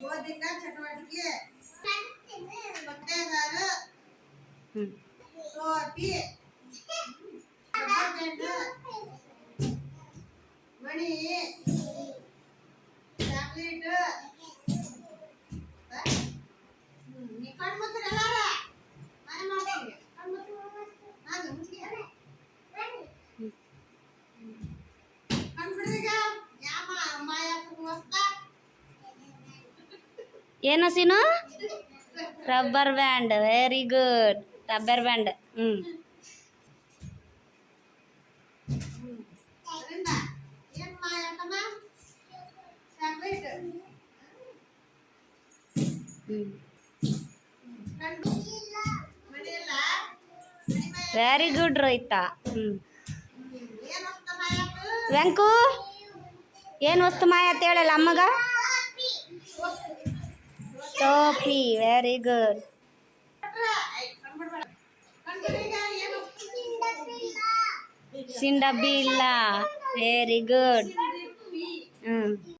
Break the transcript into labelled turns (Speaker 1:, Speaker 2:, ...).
Speaker 1: ಓದಿನ ಚಟುವಟಿಕೆ ಬಟ್ಟೆಗಾರ ಟೋಪಿ ಮಣಿ ಚಾಕ್ಲೇಟ್ ನೀ ಕಣ್ಮುತ್ರ ಎಲ್ಲಾರ ಮನೆ ಮಾಡ್ತೀನಿ ಕಣ್ಮುತ್ರ ನಾನು ಮುಚ್ಚಿಗೆ ಕಣ್ಬಿಡ್ರಿಗ ಯಾಮ ಮಾಯ ವಸ್ತಾ
Speaker 2: ಏನು ಸೀನು rubber band very good rubber band
Speaker 1: ಅದರಿಂದ ಏನು ಮಾಯ ತಮ್ಮ ಚಾಕ್ಲೇಟ್ ಮನೆಯಲ್ಲ
Speaker 2: ವೆರಿ ಗುಡ್ ರೋಹಿತ
Speaker 1: ಏನು ವಸ್ತ ಮಾಯ
Speaker 2: ವೆಂಕು ಏನು ವಸ್ತು ಮಾಯ ಅಂತ ಹೇಳಲ್ಲ ಅಮ್ಮಗ ಟೋಪಿ ವೆರಿ ಗುಡ್ ಸಿಂಡಬ್ಬಿ ಇಲ್ಲ ವೆರಿ ಗುಡ್